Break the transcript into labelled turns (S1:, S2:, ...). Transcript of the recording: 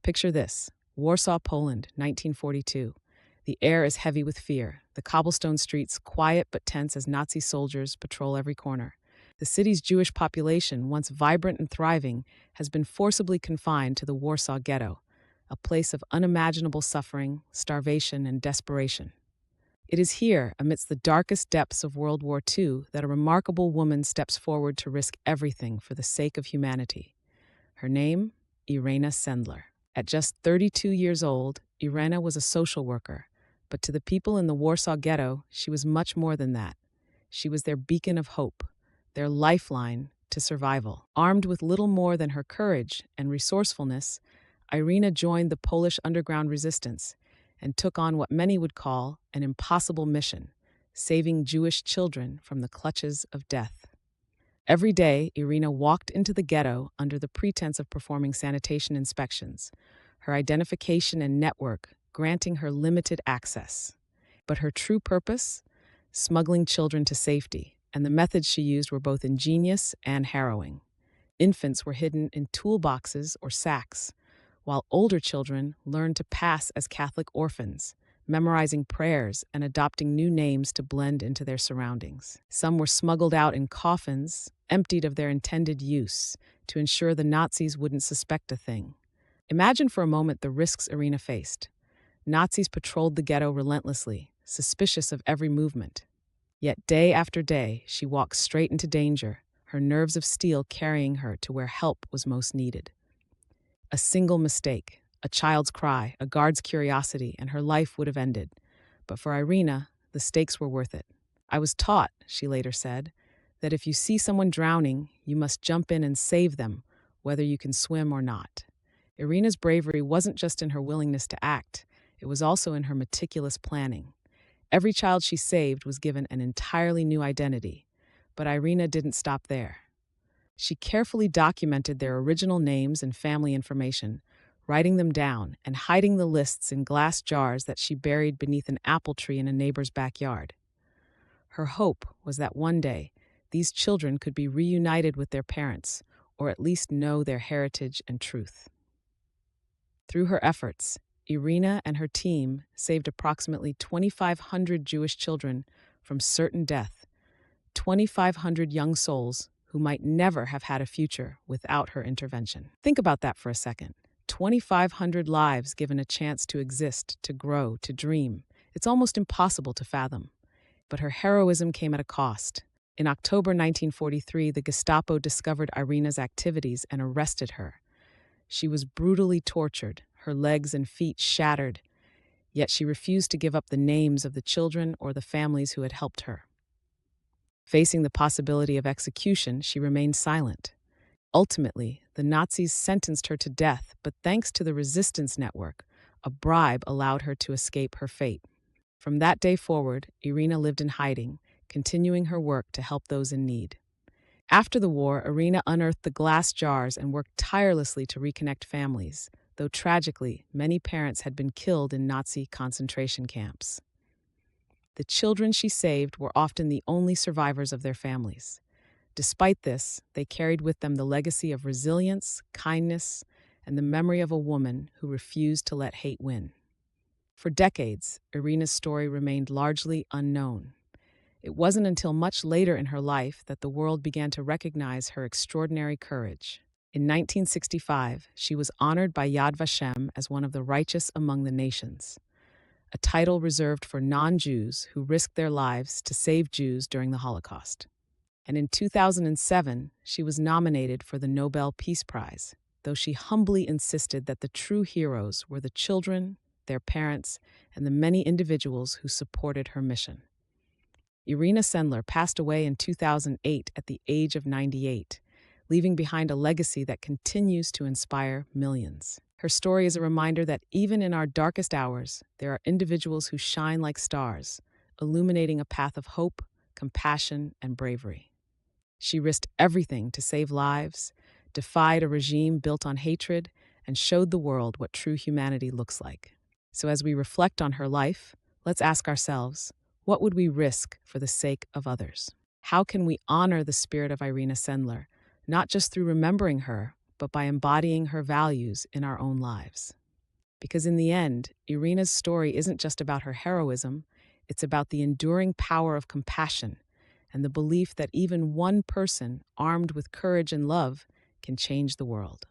S1: Picture this: Warsaw, Poland, 1942. The air is heavy with fear, the cobblestone streets quiet but tense as Nazi soldiers patrol every corner. The city's Jewish population, once vibrant and thriving, has been forcibly confined to the Warsaw Ghetto, a place of unimaginable suffering, starvation, and desperation. It is here, amidst the darkest depths of World War II, that a remarkable woman steps forward to risk everything for the sake of humanity. Her name? Irena Sendler. At just 32 years old, Irena was a social worker, but to the people in the Warsaw Ghetto, she was much more than that. She was their beacon of hope, their lifeline to survival. Armed with little more than her courage and resourcefulness, Irena joined the Polish underground resistance and took on what many would call an impossible mission: saving Jewish children from the clutches of death. Every day, Irena walked into the ghetto under the pretense of performing sanitation inspections, her identification and network granting her limited access. But her true purpose? Smuggling children to safety, and the methods she used were both ingenious and harrowing. Infants were hidden in toolboxes or sacks, while older children learned to pass as Catholic orphans, memorizing prayers and adopting new names to blend into their surroundings. Some were smuggled out in coffins, emptied of their intended use, to ensure the Nazis wouldn't suspect a thing. Imagine for a moment the risks Irena faced. Nazis patrolled the ghetto relentlessly, suspicious of every movement. Yet day after day, she walked straight into danger, her nerves of steel carrying her to where help was most needed. A single mistake, a child's cry, a guard's curiosity, and her life would have ended. But for Irena, the stakes were worth it. "I was taught," she later said, "that if you see someone drowning, you must jump in and save them, whether you can swim or not." Irena's bravery wasn't just in her willingness to act, it was also in her meticulous planning. Every child she saved was given an entirely new identity, but Irena didn't stop there. She carefully documented their original names and family information, writing them down and hiding the lists in glass jars that she buried beneath an apple tree in a neighbor's backyard. Her hope was that one day, these children could be reunited with their parents, or at least know their heritage and truth. Through her efforts, Irena and her team saved approximately 2,500 Jewish children from certain death, 2,500 young souls who might never have had a future without her intervention. Think about that for a second. 2,500 lives given a chance to exist, to grow, to dream. It's almost impossible to fathom. But her heroism came at a cost. In October 1943, the Gestapo discovered Irena's activities and arrested her. She was brutally tortured, her legs and feet shattered, yet she refused to give up the names of the children or the families who had helped her. Facing the possibility of execution, she remained silent. Ultimately, the Nazis sentenced her to death, but thanks to the resistance network, a bribe allowed her to escape her fate. From that day forward, Irena lived in hiding, continuing her work to help those in need. After the war, Irena unearthed the glass jars and worked tirelessly to reconnect families, though tragically, many parents had been killed in Nazi concentration camps. The children she saved were often the only survivors of their families. Despite this, they carried with them the legacy of resilience, kindness, and the memory of a woman who refused to let hate win. For decades, Irena's story remained largely unknown. It wasn't until much later in her life that the world began to recognize her extraordinary courage. In 1965, she was honored by Yad Vashem as one of the righteous among the nations, a title reserved for non-Jews who risked their lives to save Jews during the Holocaust. And in 2007, she was nominated for the Nobel Peace Prize, though she humbly insisted that the true heroes were the children, their parents, and the many individuals who supported her mission. Irena Sendler passed away in 2008 at the age of 98, leaving behind a legacy that continues to inspire millions. Her story is a reminder that even in our darkest hours, there are individuals who shine like stars, illuminating a path of hope, compassion, and bravery. She risked everything to save lives, defied a regime built on hatred, and showed the world what true humanity looks like. So as we reflect on her life, let's ask ourselves, what would we risk for the sake of others? How can we honor the spirit of Irena Sendler, not just through remembering her, but by embodying her values in our own lives. Because in the end, Irena's story isn't just about her heroism, it's about the enduring power of compassion and the belief that even one person armed with courage and love can change the world.